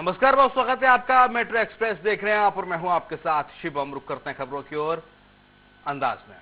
नमस्कार, बहुत स्वागत है आपका। मेट्रो एक्सप्रेस देख रहे हैं आप और मैं हूं आपके साथ शिवम। रुक करते हैं खबरों की ओर अंदाज में।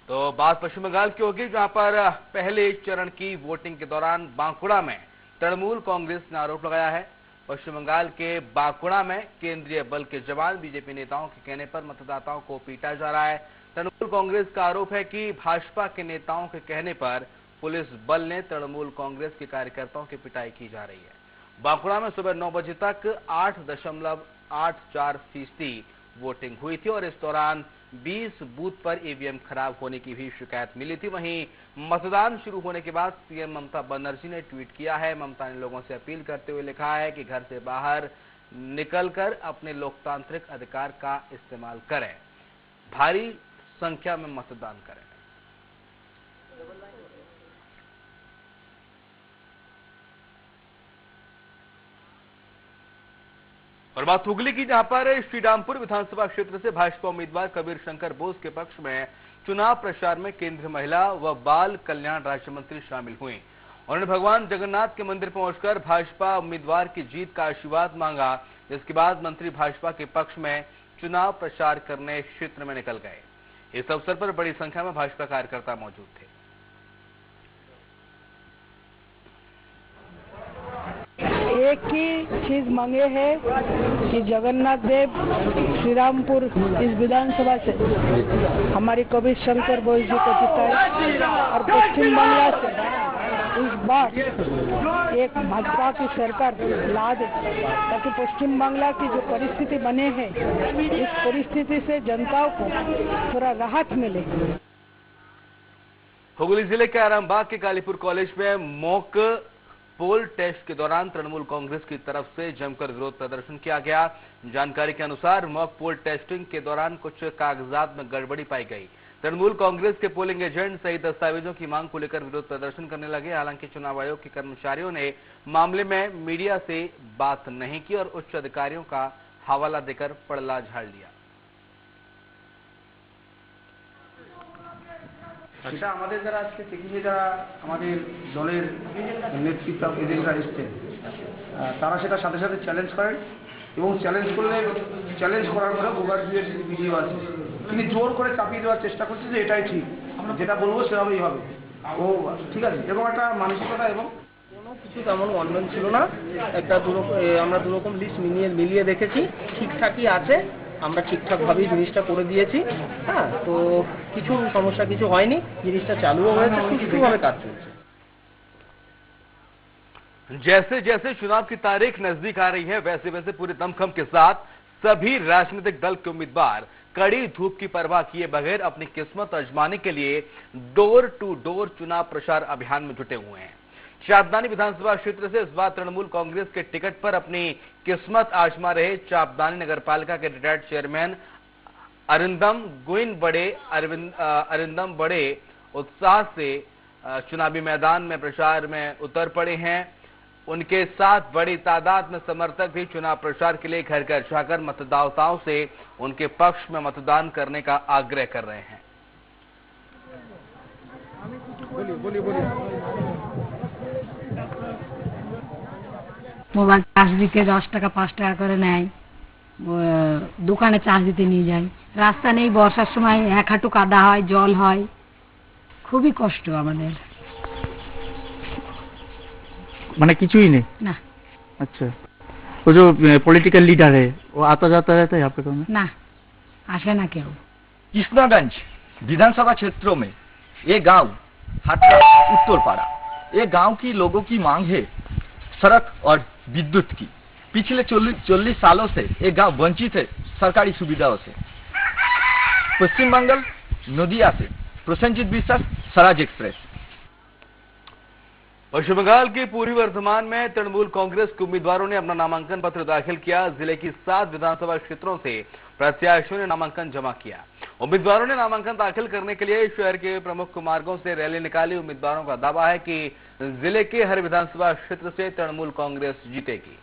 तो बात पश्चिम बंगाल की होगी, जहां पर पहले चरण की वोटिंग के दौरान बांकुड़ा में तृणमूल कांग्रेस ने आरोप लगाया है। पश्चिम बंगाल के बांकुड़ा में केंद्रीय बल के जवान बीजेपी नेताओं के कहने पर मतदाताओं को पीटा जा रहा है। तृणमूल कांग्रेस का आरोप है कि भाजपा के नेताओं के कहने पर पुलिस बल ने तृणमूल कांग्रेस के कार्यकर्ताओं की पिटाई की जा रही है। बांकुड़ा में सुबह 9 बजे तक 8.84% वोटिंग हुई थी और इस दौरान 20 बूथ पर ईवीएम खराब होने की भी शिकायत मिली थी। वहीं मतदान शुरू होने के बाद सीएम ममता बनर्जी ने ट्वीट किया है। ममता ने लोगों से अपील करते हुए लिखा है कि घर से बाहर निकलकर अपने लोकतांत्रिक अधिकार का इस्तेमाल करें, भारी संख्या में मतदान करें। और बात हुगली की, जहां पर श्रीरामपुर विधानसभा क्षेत्र से भाजपा उम्मीदवार कबीर शंकर बोस के पक्ष में चुनाव प्रचार में केंद्रीय महिला व बाल कल्याण राज्य मंत्री शामिल हुई। उन्होंने भगवान जगन्नाथ के मंदिर पहुंचकर भाजपा उम्मीदवार की जीत का आशीर्वाद मांगा। इसके बाद मंत्री भाजपा के पक्ष में चुनाव प्रचार करने क्षेत्र में निकल गए। इस अवसर पर बड़ी संख्या में भाजपा कार्यकर्ता मौजूद थे। एक ही चीज मांगे है कि जगन्नाथ देव श्रीरामपुर इस विधानसभा से हमारी कबीर शंकर बोस जी को जिताए और पश्चिम बंगाल से इस बार एक भाजपा की सरकार ला दे, ताकि पश्चिम बंगाल की जो परिस्थिति बने हैं इस परिस्थिति से जनता को थोड़ा राहत मिले। हुगली जिले के आरामबाग के कालीपुर कॉलेज में मॉक पोल टेस्ट के दौरान तृणमूल कांग्रेस की तरफ से जमकर विरोध प्रदर्शन किया गया। जानकारी के अनुसार मॉक पोल टेस्टिंग के दौरान कुछ कागजात में गड़बड़ी पाई गई। तृणमूल कांग्रेस के पोलिंग एजेंट सही दस्तावेजों की मांग को लेकर विरोध प्रदर्शन करने लगे। हालांकि चुनाव आयोग के कर्मचारियों ने मामले में मीडिया से बात नहीं की और उच्च अधिकारियों का हवाला देकर पड़ला झाड़ लिया। আচ্ছা, আমাদের যারা আজকে চেকিংয়ে যারা আমাদের দলের নেতৃত্ব এজেন্টরা এসছেন তারা সেটা সাথে সাথে চ্যালেঞ্জ করেন এবং চ্যালেঞ্জ করার পরে গোগার্জিয়ার যে ভিডিও আছে তিনি জোর করে চাপিয়ে দেওয়ার চেষ্টা করছে যে এটাই ঠিক, যেটা বলবো সেভাবেই হবে। ও ঠিক আছে, এরকম একটা মানসিকতা এবং কোনো কিছু তেমন অনলাইন ছিল না। আমরা দুরকম লিস্ট মিলিয়ে দেখেছি, ঠিকঠাকই আছে। আমরা ঠিকঠাকভাবেই জিনিসটা করে দিয়েছি। হ্যাঁ, তো কিছু সমস্যা কিছু হয়নি, জিনিসটা চালুও হয়েছে, সুষ্ঠুভাবে কাজ চলছে। जैसे जैसे चुनाव की तारीख नजदीक आ रही है, वैसे वैसे पूरे दमखम के साथ सभी राजनीतिक दल के उम्मीदवार कड़ी धूप की परवाह किए बगैर अपनी किस्मत आजमाने के लिए डोर टू डोर चुनाव प्रचार अभियान में जुटे हुए हैं। चापदानी विधानसभा क्षेत्र से इस बार तृणमूल कांग्रेस के टिकट पर अपनी किस्मत आजमा रहे चापदानी नगरपालिका के रिटायर्ड चेयरमैन अरिंदम बड़े उत्साह से चुनावी मैदान में प्रचार में उतर पड़े हैं। उनके साथ बड़ी तादाद में समर्थक भी चुनाव प्रचार के लिए घर घर जाकर मतदाताओं से उनके पक्ष में मतदान करने का आग्रह कर रहे हैं। মোবাইল চার্জ দিতে 10 টাকা 5 টাকা করে নেয়, দোকানে চার্জ দিতে নিয়ে যায়। রাস্তা নেই, বর্ষার সময় এক হাঁটু কাদা হয়, জল হয়, খুবই কষ্ট আমাদের। মানে কিছুই নেই না। अच्छा, वो जो पॉलिटिकल लीडर है वो आता जाता रहता है यहाँ पे तो না, আসে না কেউ। कृष्णागंज विधानसभा क्षेत्रों में ये गांव हाटरा उत्तरपाड़ा, ये गांव की लोगों की मांग है सड़क और विद्युत की। पिछले 40 सालों से ये गांव वंचित है सरकारी सुविधाओं से। पश्चिम बंगाल नदिया से प्रसेनजीत विश्वास, स्वराज एक्सप्रेस। पश्चिम बंगाल के पूर्वी वर्धमान में तृणमूल कांग्रेस के उम्मीदवारों ने अपना नामांकन पत्र दाखिल किया। जिले की 7 विधानसभा क्षेत्रों से प्रत्याशियों ने नामांकन जमा किया। उम्मीदवारों ने नामांकन दाखिल करने के लिए शहर के प्रमुख मार्गों से रैली निकाली। उम्मीदवारों का दावा है कि जिले के हर विधानसभा क्षेत्र से तृणमूल कांग्रेस जीतेगी।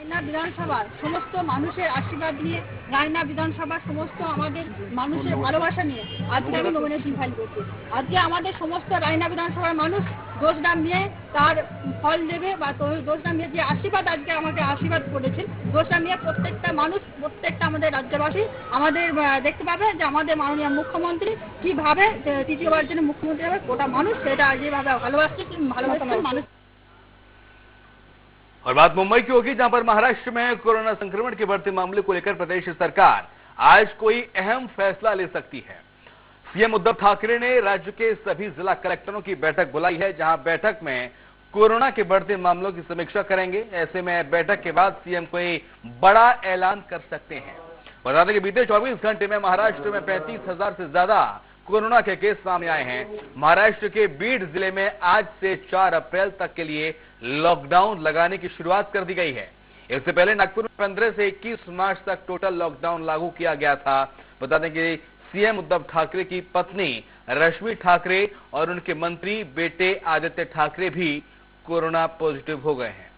রায়না বিধানসভার সমস্ত মানুষের আশীর্বাদ নিয়ে, রায়না বিধানসভার সমস্ত আমাদের মানুষের ভালোবাসা নিয়ে আজকে আমি নমিনেশন ফাইল করছি। আজকে আমাদের সমস্ত রায়না বিধানসভার মানুষ দোষ নাম নিয়ে তার ফল দেবে, বা দোষ নাম নিয়ে যে আশীর্বাদ আজকে আমাকে আশীর্বাদ করেছেন, দোষ নাম নিয়ে প্রত্যেকটা মানুষ, প্রত্যেকটা আমাদের রাজ্যবাসী আমাদের দেখতে পাবে যে আমাদের মাননীয় মুখ্যমন্ত্রী কিভাবে তৃতীয়বার জন্য মুখ্যমন্ত্রী হবে, গোটা মানুষ সেটা যেভাবে ভালোবাসছেন মানুষ। और बात मुंबई की होगी, जहां पर महाराष्ट्र में कोरोना संक्रमण के बढ़ते मामले को लेकर प्रदेश सरकार आज कोई अहम फैसला ले सकती है। सीएम उद्धव ठाकरे ने राज्य के सभी जिला कलेक्टरों की बैठक बुलाई है, जहां बैठक में कोरोना के बढ़ते मामलों की समीक्षा करेंगे। ऐसे में बैठक के बाद सीएम कोई बड़ा ऐलान कर सकते हैं। बता दें कि बीते 24 घंटे में महाराष्ट्र में 35,000 से ज्यादा कोरोना के केस सामने आए हैं। महाराष्ट्र के बीड जिले में आज से 4 अप्रैल तक के लिए लॉकडाउन लगाने की शुरुआत कर दी गई है। इससे पहले नागपुर में 15 से 21 मार्च तक टोटल लॉकडाउन लागू किया गया था। बता दें कि सीएम उद्धव ठाकरे की पत्नी रश्मि ठाकरे और उनके मंत्री बेटे आदित्य ठाकरे भी कोरोना पॉजिटिव हो गए हैं।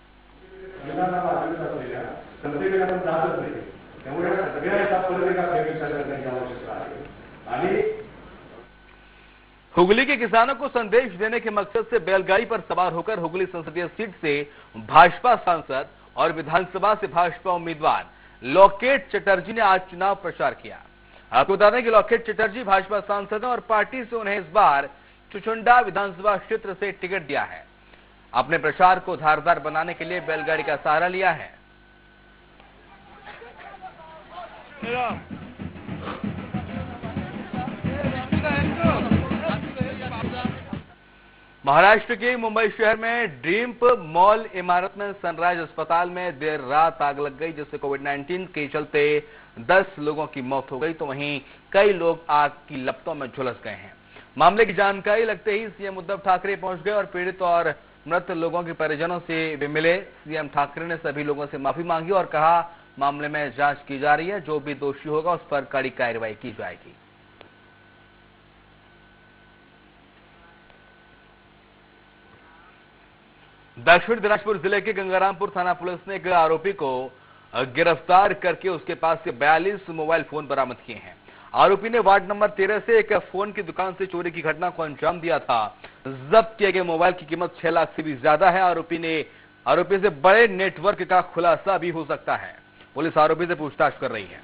हुगली के किसानों को संदेश देने के मकसद से बैलगाड़ी पर सवार होकर हुगली संसदीय सीट से भाजपा सांसद और विधानसभा से भाजपा उम्मीदवार लॉकेट चटर्जी ने आज चुनाव प्रचार किया। आपको बता दें कि लॉकेट चटर्जी भाजपा सांसद हैं और पार्टी से उन्हें इस बार चुचुंडा विधानसभा क्षेत्र से टिकट दिया है। अपने प्रचार को धारदार बनाने के लिए बैलगाड़ी का सहारा लिया है। महाराष्ट्र के मुंबई शहर में ड्रीम्प मॉल इमारत में सनराइज अस्पताल में देर रात आग लग गई, जिससे कोविड-19 के चलते 10 लोगों की मौत हो गई, तो वहीं कई लोग आग की लपटों में झुलस गए हैं। मामले की जानकारी लगते ही सीएम उद्धव ठाकरे पहुंच गए और पीड़ित और मृत लोगों के परिजनों से भी मिले। सीएम ठाकरे ने सभी लोगों से माफी मांगी और कहा, मामले में जांच की जा रही है, जो भी दोषी होगा उस पर कड़ी कार्रवाई की जाएगी। दक्षिण दिनाजपुर जिले के गंगारामपुर थाना पुलिस ने एक आरोपी को गिरफ्तार करके उसके पास से 42 मोबाइल फोन बरामद किए हैं। आरोपी ने वार्ड नंबर 13 से एक फोन की दुकान से चोरी की घटना को अंजाम दिया था। जब्त किए गए मोबाइल की कीमत 6 लाख से भी ज्यादा है। आरोपी से बड़े नेटवर्क का खुलासा भी हो सकता है। पुलिस आरोपी से पूछताछ कर रही है।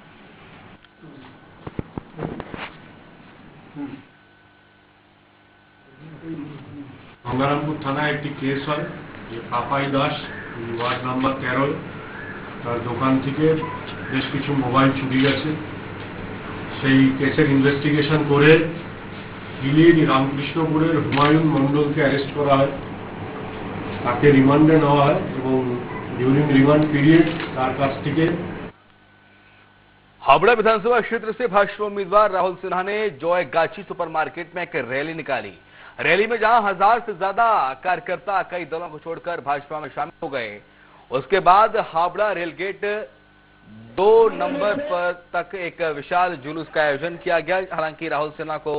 गंगारामपुर थाना एक केस है, ये पापाई दास वार्ड नम्बर 13 তার দোকান থেকে বেশ কিছু মোবাইল চুরি গেছে। সেই কেসের ইনভেস্টিগেশন করে হিলির রামকৃষ্ণপুরের হুমায়ুন মণ্ডলকে অ্যারেস্ট করা হয়, তাকে রিমান্ডে নেওয়া হয় এবং ডিউরিং রিমান্ড পিরিয়ড তার কাছ থেকে हावड़ा विधानसभा क्षेत्र से भाजपा उम्मीदवार राहुल सिन्हा ने जॉय गाची सुपरमार्केट में एक रैली निकाली। रैली में जहां 1000 से ज्यादा कार्यकर्ता कई दलों को छोड़कर भाजपा में शामिल हो गए। उसके बाद हावड़ा रेलगेट 2 नंबर पर तक एक विशाल जुलूस का आयोजन किया गया। हालांकि राहुल सिन्हा को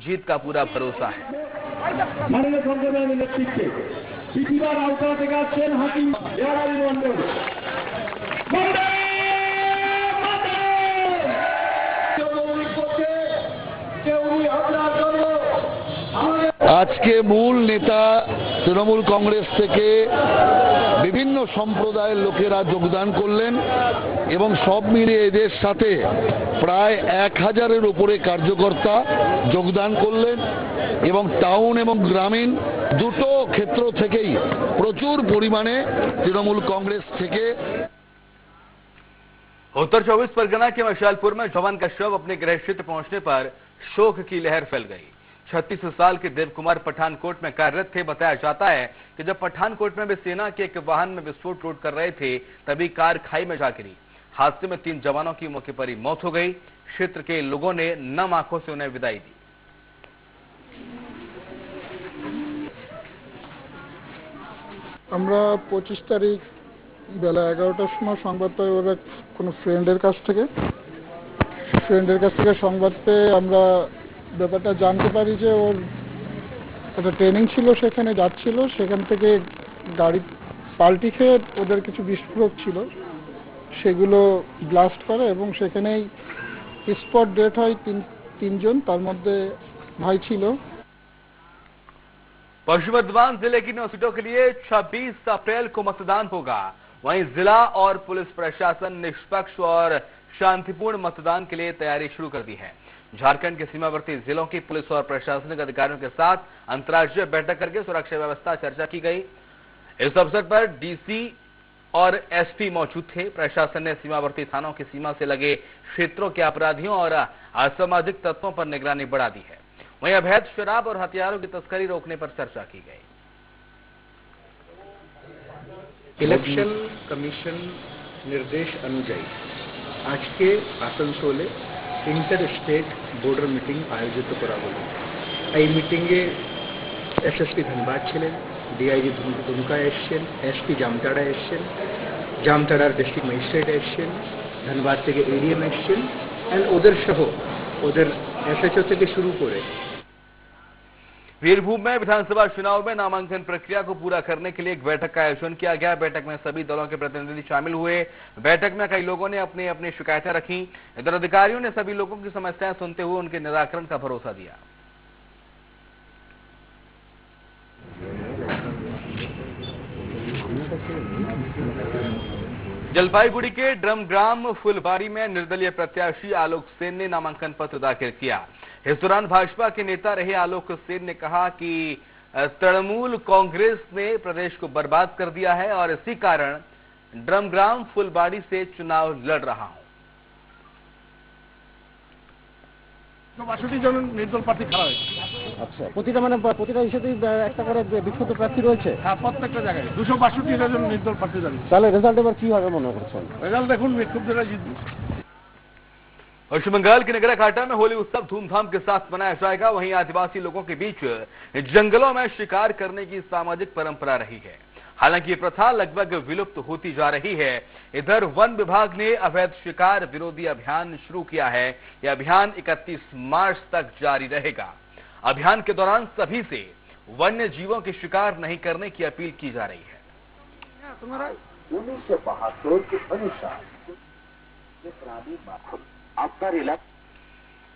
जीत का पूरा भरोसा है। আজকে মূল নেতা তৃণমূল কংগ্রেস থেকে বিভিন্ন সম্প্রদায়ের লোকেরা যোগদান করলেন এবং সব মিলিয়ে এদের সাথে প্রায় 1000-এর উপরে কার্যকর্তা যোগদান করলেন এবং টাউন এবং গ্রামীণ দুটো ক্ষেত্র থেকেই প্রচুর পরিমাণে তৃণমূল কংগ্রেস থেকে। उत्तर 24 परगना के मशालपुर में जवान का शव अपने गृह क्षेत्र पहुंचने पर शोक की लहर फैल गई। 36 साल के देव कुमार पठानकोट में कार्यरत थे। बताया जाता है कि जब पठानकोट में वे सेना के एक वाहन में विस्फोट लोड कर रहे थे, तभी कार खाई में जा गिरी। हादसे में 3 जवानों की मौके पर ही मौत हो गई। क्षेत्र के लोगों ने नम आंखों से उन्हें विदाई दी। আমরা 25 তারিখ বেলা 11টার সময় সংবাদ পাই ওরা কোনো ফ্রেন্ডের কাছ থেকে সংবাদ পেয়ে আমরা ব্যাপারটা জানতে পারি যে ওর একটা ট্রেনিং ছিল, সেখানে যাচ্ছিল, সেখান থেকে গাড়ি পাল্টি খেয়ে ওদের কিছু বিস্ফোরক ছিল সেগুলো ব্লাস্ট করে এবং সেখানেই স্পট ডেথ হয় তিনজন, তার মধ্যে ভাই ছিল। पश्चिम बर्धमान जिले की 9 सीटों के लिए 26 अप्रैल को मतदान होगा। वहीं जिला और पुलिस प्रशासन निष्पक्ष और शांतिपूर्ण मतदान के लिए तैयारी शुरू कर दी है। झारखंड के सीमावर्ती जिलों की पुलिस और प्रशासनिक अधिकारियों के साथ अंतर्राज्यीय बैठक करके सुरक्षा व्यवस्था चर्चा की गई। इस अवसर पर डीसी और एसपी मौजूद थे। प्रशासन ने सीमावर्ती थानों की सीमा से लगे क्षेत्रों के अपराधियों और असामाजिक तत्वों पर निगरानी बढ़ा दी है। वहीं अवैध शराब और हथियारों की तस्करी रोकने पर चर्चा की गई। इलेक्शन कमीशन निर्देश अनुযায়ী আজকে আসানসোলে ইন্টার স্টেট বর্ডার মিটিং আয়োজিত করা হলো। এই মিটিংয়ে এসএসপি ধনবাদ ছিলেন, ডিআইজি দুমকা এসছেন, এসপি জামতাড়া এসছেন, জামতাড়ার ডিস্ট্রিক্ট ম্যাজিস্ট্রেট এসছেন, ধনবাদ থেকে এডিএম এসছেন এন্ড ওদের সহ ওদের এসএচও থেকে শুরু করে वीरभूम में विधानसभा चुनाव में नामांकन प्रक्रिया को पूरा करने के लिए एक बैठक का आयोजन किया गया। बैठक में सभी दलों के प्रतिनिधि शामिल हुए। बैठक में कई लोगों ने अपनी अपनी शिकायतें रखी। इधर अधिकारियों ने सभी लोगों की समस्याएं सुनते हुए उनके निराकरण का भरोसा दिया। जलपाईगुड़ी के ड्रमग्राम फुलबाड़ी में निर्दलीय प्रत्याशी आलोक सेन ने नामांकन पत्र दाखिल किया। इस दौरान भाजपा के नेता रहे आलोक सेन ने कहा कि तृणमूल कांग्रेस ने प्रदेश को बर्बाद कर दिया है और इसी कारण ड्रमग्राम फुलबाड़ी से चुनाव लड़ रहा हूं। 62 জন নির্দল প্রার্থী খেলা হয়েছে। আচ্ছা, প্রতিটা ইস্যুতেই একটা করে বিক্ষুব্ধ প্রার্থী রয়েছে। হ্যাঁ, প্রত্যেকটা জায়গায় 262 জন নির্দল প্রার্থী দাঁড়িয়ে। তাহলে রেজাল্ট এবার কি হবে মনে করছেন? রেজাল্ট দেখুন, বিক্ষুব্ধরা জিতবে। पश्चिम बंगाल के नगराकाटा में होली उत्सव धूमधाम के साथ मनाया जाएगा। वहीं आदिवासी लोगों के बीच जंगलों में शिकार करने की सामाजिक परंपरा रही है। हालांकि ये प्रथा लगभग विलुप्त होती जा रही है। इधर वन विभाग ने अवैध शिकार विरोधी अभियान शुरू किया है। यह अभियान 31 मार्च तक जारी रहेगा। अभियान के दौरान सभी से वन्य जीवों के शिकार नहीं करने की अपील की जा रही है। 1972 के अनुसार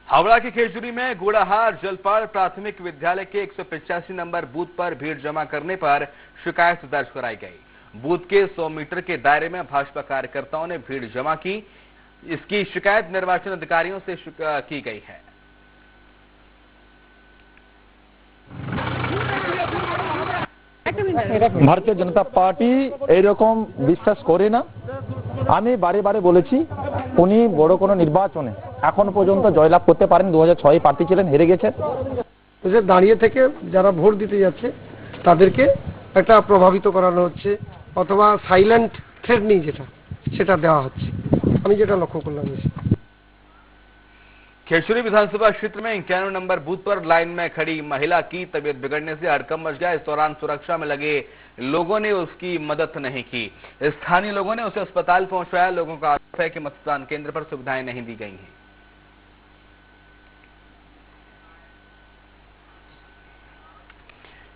हावड़ा के खेजूरी में गोड़ाहार जलपाड़ प्राथमिक विद्यालय के 185 नंबर बूथ पर भीड़ जमा करने पर शिकायत दर्ज कराई गई। बूथ के 100 मीटर के दायरे में भाजपा कार्यकर्ताओं ने भीड़ जमा की। इसकी शिकायत निर्वाचन अधिकारियों से की गई है। ভারতীয় জনতা পার্টি এইরকম বিশ্বাস করে না। আমি বারে বারে বলেছি উনি বড় কোনো নির্বাচনে এখন পর্যন্ত জয়লাভ করতে পারেন। 2006 প্রার্থী ছিলেন, হেরে গেছেন। দাঁড়িয়ে থেকে যারা ভোট দিতে যাচ্ছে তাদেরকে একটা প্রভাবিত করানো হচ্ছে অথবা সাইলেন্ট থ্রেটনিং সেটা দেওয়া হচ্ছে। আমি যেটা লক্ষ্য করলাম। खेजूरी विधानसभा क्षेत्र में 91 नंबर बूथ पर लाइन में खड़ी महिला की तबीयत बिगड़ने से हड़कंप मच गया। इस दौरान सुरक्षा में लगे लोगों ने उसकी मदद नहीं की। स्थानीय लोगों ने उसे अस्पताल पहुंचाया। लोगों का आरोप है कि मतदान केंद्र पर सुविधाएं नहीं दी गई हैं।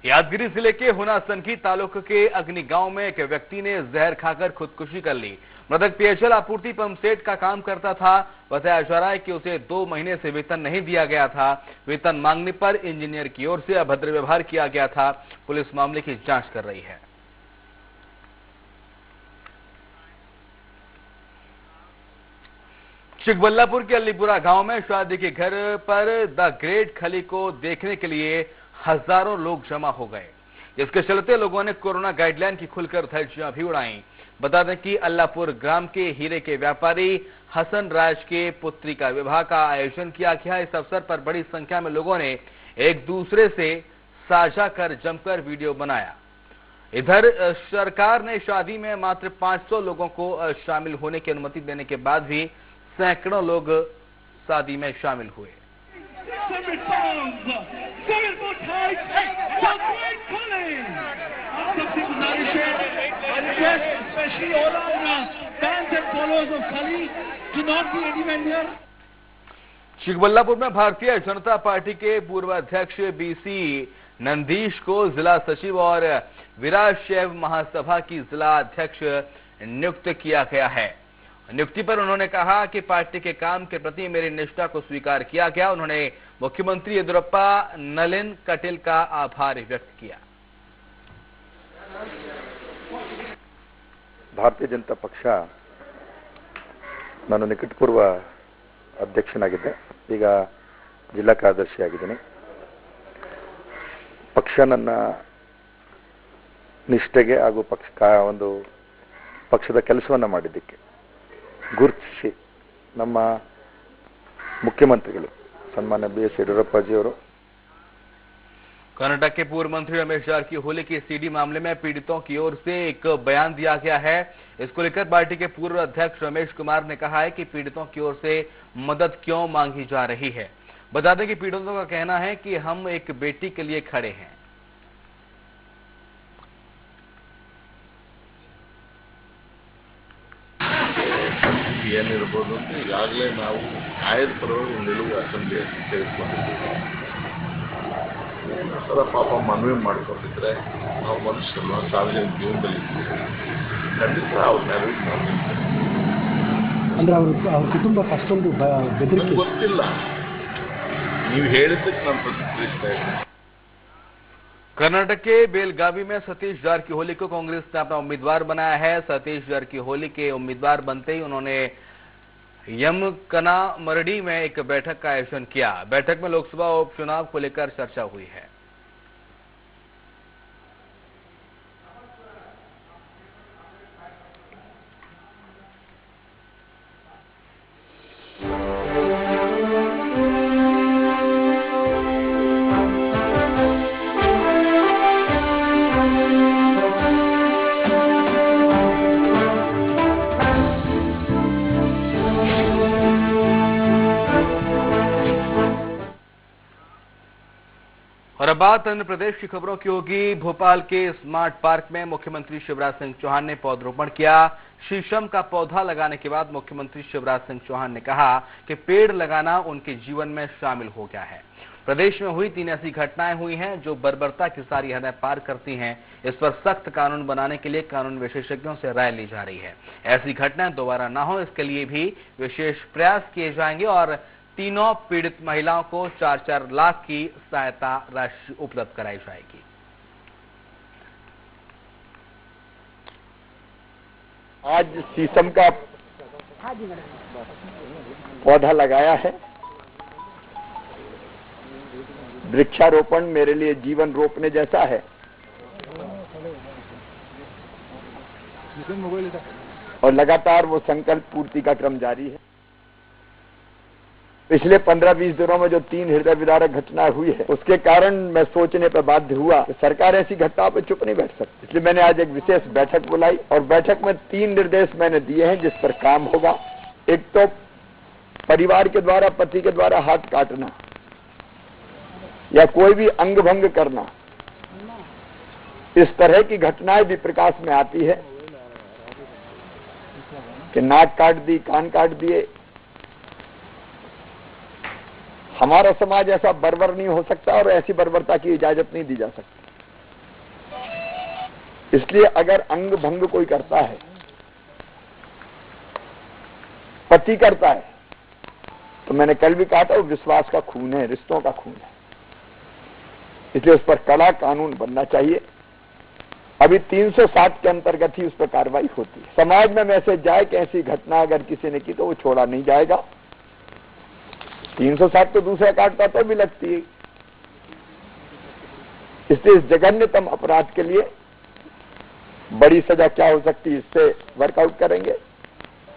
यादगिरी जिले के हुनासनकी तालुक के अग्नि गांव में एक व्यक्ति ने जहर खाकर खुदकुशी कर ली। मृतक पेयजल आपूर्ति पंप सेट का काम करता था। बताया जा रहा है कि उसे 2 महीने से वेतन नहीं दिया गया था। वेतन मांगने पर इंजीनियर की ओर से अभद्र व्यवहार किया गया था। पुलिस मामले की जांच कर रही है। चिकबल्लापुर के अलीपुरा गांव में शादी के घर पर द ग्रेट खली को देखने के लिए हजारों लोग जमा हो गए। इसके चलते लोगों ने कोरोना गाइडलाइन की खुलकर धज्जियां भी उड़ाई। बता दें कि अल्लापुर ग्राम के हीरे के व्यापारी हसन राज के पुत्री का विवाह का आयोजन किया गया। इस अवसर पर बड़ी संख्या में लोगों ने एक दूसरे से साझा कर जमकर वीडियो बनाया। इधर सरकार ने शादी में मात्र 500 लोगों को शामिल होने की अनुमति देने के बाद भी सैकड़ों लोग शादी में शामिल हुए। चिकबल्लापुर में भारतीय जनता पार्टी के पूर्व अध्यक्ष बीसी नंदीश को जिला सचिव और विराट शैव महासभा की जिला अध्यक्ष नियुक्त किया गया है। नियुक्ति पर उन्होंने कहा कि पार्टी के काम के प्रति मेरी निष्ठा को स्वीकार किया गया। उन्होंने मुख्यमंत्री येदियुरप्पा नलिन कटील का आभार व्यक्त किया। ಭಾರತೀಯ ಜನತಾ ಪಕ್ಷ ನಾನು ನಿಕಟಪೂರ್ವ ಅಧ್ಯಕ್ಷನಾಗಿದ್ದೆ, ಈಗ ಜಿಲ್ಲಾ ಕಾರ್ಯದರ್ಶಿಯಾಗಿದ್ದೀನಿ. ಪಕ್ಷ ನನ್ನ ನಿಷ್ಠೆಗೆ ಹಾಗೂ ಒಂದು ಪಕ್ಷದ ಕೆಲಸವನ್ನು ಮಾಡಿದ್ದಕ್ಕೆ ಗುರುತಿಸಿ ನಮ್ಮ ಮುಖ್ಯಮಂತ್ರಿಗಳು ಸನ್ಮಾನ್ಯ ಬಿ ಎಸ್ ಯಡಿಯೂರಪ್ಪಾಜಿಯವರು कर्नाटक के पूर्व मंत्री रमेश जारकीहोली के सीडी मामले में पीड़ितों की ओर से एक बयान दिया गया है। इसको लेकर पार्टी के पूर्व अध्यक्ष रमेश कुमार ने कहा है कि पीड़ितों की ओर से मदद क्यों मांगी जा रही है। बता दें कि पीड़ितों का कहना है कि हम एक बेटी के लिए खड़े हैं। ಏನಿರಬಹುದು ಅಂತ ಈಗಾಗಲೇ ನಾವು ನ್ಯಾಯದ ಪರವಾಗಿ ನಿಲುವು ಅಸೆಂಬ್ಲಿಯಲ್ಲಿ ತೆಗೆದುಕೊಂಡಿದ್ದೀವಿ. ಸರ ಪಾಪ ಮನವಿ ಮಾಡಿಕೊಂಡಿದ್ರೆ ನಾವು ಮನುಷ್ಯರನ್ನ ಸಾರ್ವಜನಿಕ ಜೀವನದಲ್ಲಿ ಖಂಡಿತ ಅವ್ರ ನೆರವಿಗೆ ನಾವು ಅಂದ್ರೆ ಅವ್ರ ಕುಟುಂಬ ಅಷ್ಟೊಂದು ಬೆದರಿಕೆ ಗೊತ್ತಿಲ್ಲ, ನೀವು ಹೇಳಿದ್ದಕ್ಕೆ ನಾನು ಪ್ರತಿಕ್ರಿಯಿಸ್ತಾ ಇದ್ದೀನಿ. कर्नाटक के बेलगावी में सतीश जारकीहोली को कांग्रेस ने अपना उम्मीदवार बनाया है। सतीश जारकीहोली के उम्मीदवार बनते ही उन्होंने यमकनामरडी में एक बैठक का आयोजन किया। बैठक में लोकसभा उपचुनाव को लेकर चर्चा हुई है। और अब बात आंध्र प्रदेश की खबरों की होगी। भोपाल के स्मार्ट पार्क में मुख्यमंत्री शिवराज सिंह चौहान ने पौधरोपण किया। शीशम का पौधा लगाने के बाद मुख्यमंत्री शिवराज सिंह चौहान ने कहा कि पेड़ लगाना उनके जीवन में शामिल हो गया है। प्रदेश में हुई 3 ऐसी घटनाएं हुई हैं जो बर्बरता की सारी हदें पार करती हैं। इस पर सख्त कानून बनाने के लिए कानून विशेषज्ञों से राय ली जा रही है। ऐसी घटनाएं दोबारा ना हो, इसके लिए भी विशेष प्रयास किए जाएंगे और तीनों पीड़ित महिलाओं को 4-4 लाख की सहायता राशि उपलब्ध कराई जाएगी। आज शीशम का पौधा लगाया है। वृक्षारोपण मेरे लिए जीवन रोपने जैसा है और लगातार वो संकल्प पूर्ति का क्रम जारी है। पिछले 15-20 दिनों में जो 3 हृदय विदारक घटनाएं हुई है, उसके कारण मैं सोचने पर बाध्य हुआ कि सरकार ऐसी घटनाओं पर चुप नहीं बैठ सकती। इसलिए मैंने आज एक विशेष बैठक बुलाई और बैठक में 3 निर्देश मैंने दिए हैं जिस पर काम होगा। एक तो परिवार के द्वारा, पति के द्वारा हाथ काटना या कोई भी अंग भंग करना, इस तरह की घटनाएं भी प्रकाश में आती है कि नाक काट दी, कान काट दिए। हमारा समाज ऐसा बर्बर नहीं हो सकता और ऐसी बर्बरता की इजाजत नहीं दी जा सकती। इसलिए अगर अंग भंग कोई करता है, पति करता है, तो मैंने कल भी कहा था वो विश्वास का खून है, रिश्तों का खून है। इसलिए उस पर कड़ा कानून बनना चाहिए। अभी 307 के अंतर्गत ही उस पर कार्रवाई होती है। समाज में मैसेज जाए कि ऐसी घटना अगर किसी ने की तो वो छोड़ा नहीं जाएगा। 307 तो दूसरा काटता तो भी लगती है। इसलिए इस जघन्यतम अपराध के लिए बड़ी सजा क्या हो सकती है, इससे वर्कआउट करेंगे।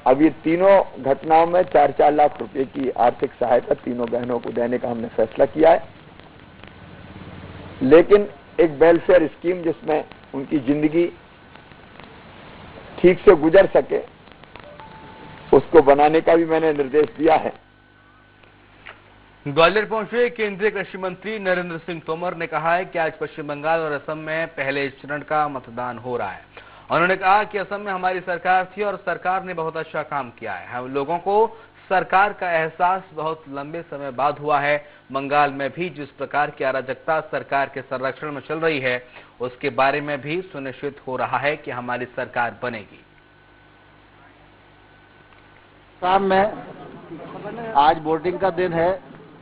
अब ये तीनों घटनाओं में 4-4 लाख रुपए की आर्थिक सहायता तीनों बहनों को देने का हमने फैसला किया है। लेकिन एक वेलफेयर स्कीम जिसमें उनकी जिंदगी ठीक से गुजर सके, उसको बनाने का भी मैंने निर्देश दिया है। ग्वालियर पहुंचे केंद्रीय कृषि मंत्री नरेंद्र सिंह तोमर ने कहा है कि आज पश्चिम बंगाल और असम में पहले चरण का मतदान हो रहा है। उन्होंने कहा कि असम में हमारी सरकार थी और सरकार ने बहुत अच्छा काम किया है। हम लोगों को सरकार का एहसास बहुत लंबे समय बाद हुआ है। बंगाल में भी जिस प्रकार की अराजकता सरकार के संरक्षण में चल रही है, उसके बारे में भी सुनिश्चित हो रहा है कि हमारी सरकार बनेगी। शाम में आज वोटिंग का दिन है,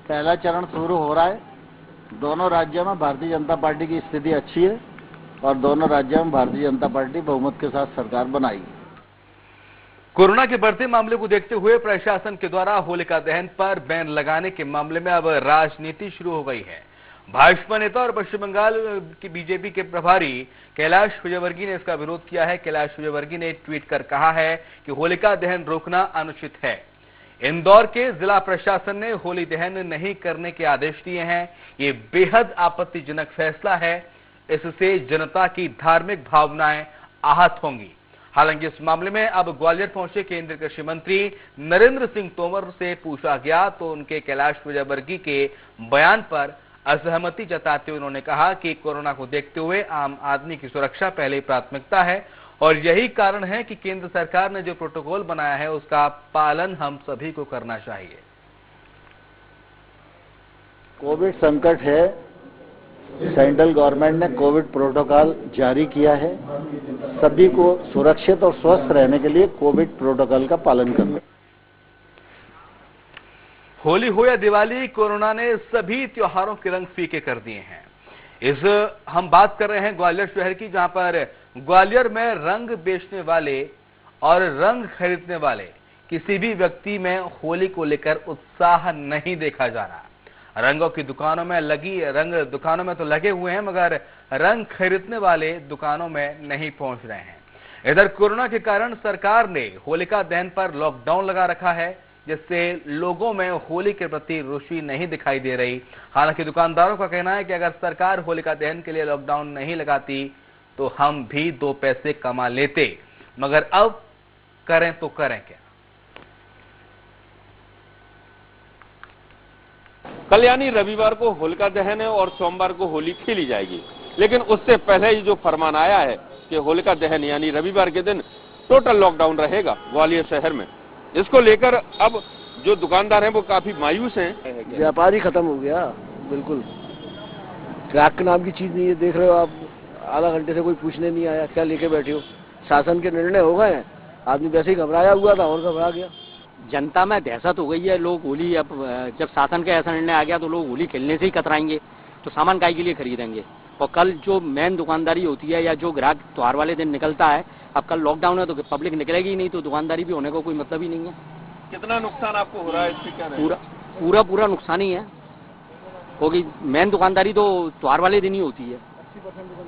पहला चरण शुरू हो रहा है। दोनों राज्यों में भारतीय जनता पार्टी की स्थिति अच्छी है और दोनों राज्यों में भारतीय जनता पार्टी बहुमत के साथ सरकार बनाएगी। कोरोना के बढ़ते मामले को देखते हुए प्रशासन के द्वारा होलिका दहन पर बैन लगाने के मामले में अब राजनीति शुरू हो गई है। भाजपा नेता और पश्चिम बंगाल की बीजेपी के प्रभारी कैलाश विजयवर्गीय ने इसका विरोध किया है। कैलाश विजयवर्गीय ने ट्वीट कर कहा है कि होलिका दहन रोकना अनुचित है। इंदौर के जिला प्रशासन ने होली दहन नहीं करने के आदेश दिए हैं। ये बेहद आपत्तिजनक फैसला है। इससे जनता की धार्मिक भावनाएं आहत होंगी। हालांकि इस मामले में अब ग्वालियर पहुंचे केंद्रीय कृषि मंत्री नरेंद्र सिंह तोमर से पूछा गया तो उनके कैलाश विजयवर्गीय के बयान पर असहमति जताते हुए उन्होंने कहा कि कोरोना को देखते हुए आम आदमी की सुरक्षा पहली प्राथमिकता है और यही कारण है कि केंद्र सरकार ने जो प्रोटोकॉल बनाया है उसका पालन हम सभी को करना चाहिए। कोविड संकट है, सेंट्रल गवर्नमेंट ने कोविड प्रोटोकॉल जारी किया है। सभी को सुरक्षित और स्वस्थ रहने के लिए कोविड प्रोटोकॉल का पालन करना। होली हो या दिवाली, कोरोना ने सभी त्योहारों के रंग फीके कर दिए हैं। हम बात कर रहे हैं ग्वालियर शहर की, जहां पर ग्वालियर में रंग बेचने वाले और रंग खरीदने वाले किसी भी व्यक्ति में होली को लेकर उत्साह नहीं देखा जा रहा। रंगों की दुकानों में दुकानों में तो लगे हुए हैं, मगर रंग खरीदने वाले दुकानों में नहीं पहुंच रहे हैं। इधर कोरोना के कारण सरकार ने होलिका दहन पर लॉकडाउन लगा रखा है, जिससे लोगों में होली के प्रति रुचि नहीं दिखाई दे रही। हालांकि दुकानदारों का कहना है कि अगर सरकार होलिका दहन के लिए लॉकडाउन नहीं लगाती तो हम भी 2 पैसे कमा लेते, मगर अब करें तो करें क्या। कल यानी रविवार को होलिका दहन है और सोमवार को होली खेली जाएगी, लेकिन उससे पहले ही जो फरमान आया है कि होलिका दहन यानी रविवार के दिन टोटल लॉकडाउन रहेगा ग्वालियर शहर में। इसको लेकर अब जो दुकानदार हैं वो काफी मायूस हैं। व्यापार ही खत्म हो गया, बिल्कुल ग्राहक नाम की चीज नहीं है। देख रहे हो आप, आधा घंटे से कोई पूछने नहीं आया, क्या लेके बैठे हो। शासन के निर्णय हो गए, आदमी वैसे ही घबराया हुआ था और घबरा गया। जनता में दहशत हो गई है। लोग होली, अब जब शासन का ऐसा निर्णय आ गया तो लोग होली खेलने से ही कतराएंगे, तो सामान काय के लिए खरीदेंगे। और कल जो मेन दुकानदारी होती है या जो ग्राहक त्योहार वाले दिन निकलता है, अब कल लॉकडाउन है तो पब्लिक निकलेगी ही नहीं, तो दुकानदारी भी होने को कोई मतलब ही नहीं है। कितना नुकसान आपको हो रहा है इससे? क्या पूरा नुकसान ही है, क्योंकि मेन दुकानदारी तो त्योहार वाले दिन ही होती है।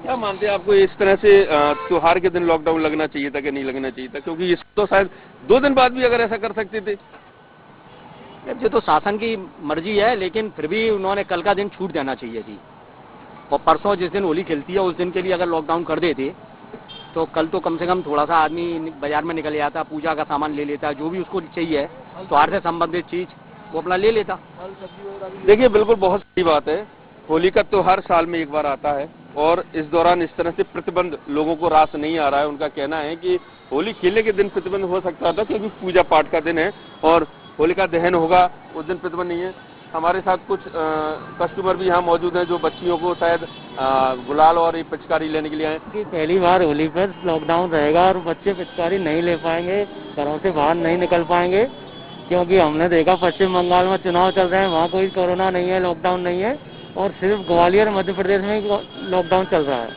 क्या मानते हैं, आपको इस तरह से त्योहार के दिन लॉकडाउन लगना चाहिए था कि नहीं लगना चाहिए था? क्योंकि इस तो शायद 2 दिन बाद भी अगर ऐसा कर सकते थे। ये तो शासन की मर्जी है, लेकिन फिर भी उन्होंने कल का दिन छूट देना चाहिए थी। और परसों जिस दिन होली खेलती है उस दिन के लिए अगर लॉकडाउन कर देते तो कल तो कम से कम थोड़ा सा आदमी बाजार में निकल जाता, पूजा का सामान ले लेता, जो भी उसको चाहिए त्योहार से संबंधित चीज वो अपना ले लेता। देखिए, बिल्कुल बहुत सही बात है। होली का त्योहार साल में एक बार आता है और इस दौरान इस तरह से प्रतिबंध लोगों को रास नहीं आ रहा है। उनका कहना है कि होली खेलने के दिन प्रतिबंध हो सकता था क्योंकि पूजा पाठ का दिन है और होलिका दहन होगा उस दिन प्रतिबंध नहीं है। हमारे साथ कुछ कस्टमर भी यहाँ मौजूद हैं जो बच्चियों को शायद गुलाल और पिचकारी लेने के लिए आए। पहली बार होली पर लॉकडाउन रहेगा और बच्चे पिचकारी नहीं ले पाएंगे, घरों से बाहर नहीं निकल पाएंगे, क्योंकि हमने देखा पश्चिम बंगाल में चुनाव चल रहे हैं, वहाँ कोई कोरोना नहीं है, लॉकडाउन नहीं है, और सिर्फ ग्वालियर मध्य प्रदेश में लॉकडाउन चल रहा है।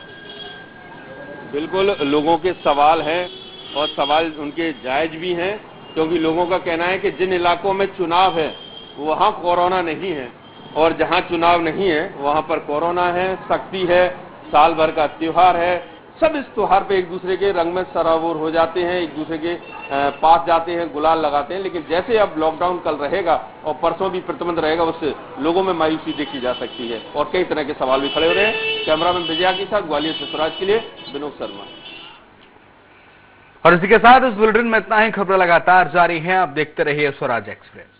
बिल्कुल लोगों के सवाल हैं और सवाल उनके जायज भी हैं, क्योंकि लोगों का कहना है कि जिन इलाकों में चुनाव है वहाँ कोरोना नहीं है और जहाँ चुनाव नहीं है वहाँ पर कोरोना है, सख्ती है, साल भर का त्योहार है। सब इस त्योहार पे एक दूसरे के रंग में सराबोर हो जाते हैं, एक दूसरे के पास जाते हैं, गुलाल लगाते हैं। लेकिन जैसे अब लॉकडाउन कल रहेगा और परसों भी प्रतिबंध रहेगा, उससे लोगों में मायूसी देखी जा सकती है और कई तरह के सवाल भी खड़े हो रहे हैं। कैमरामैन विजया के साथ ग्वालियर से स्वराज के लिए विनोद शर्मा। और इसी के साथ इस बुलेटिन में इतना ही। खबरें लगातार जारी हैं, आप देखते रहिए स्वराज एक्सप्रेस।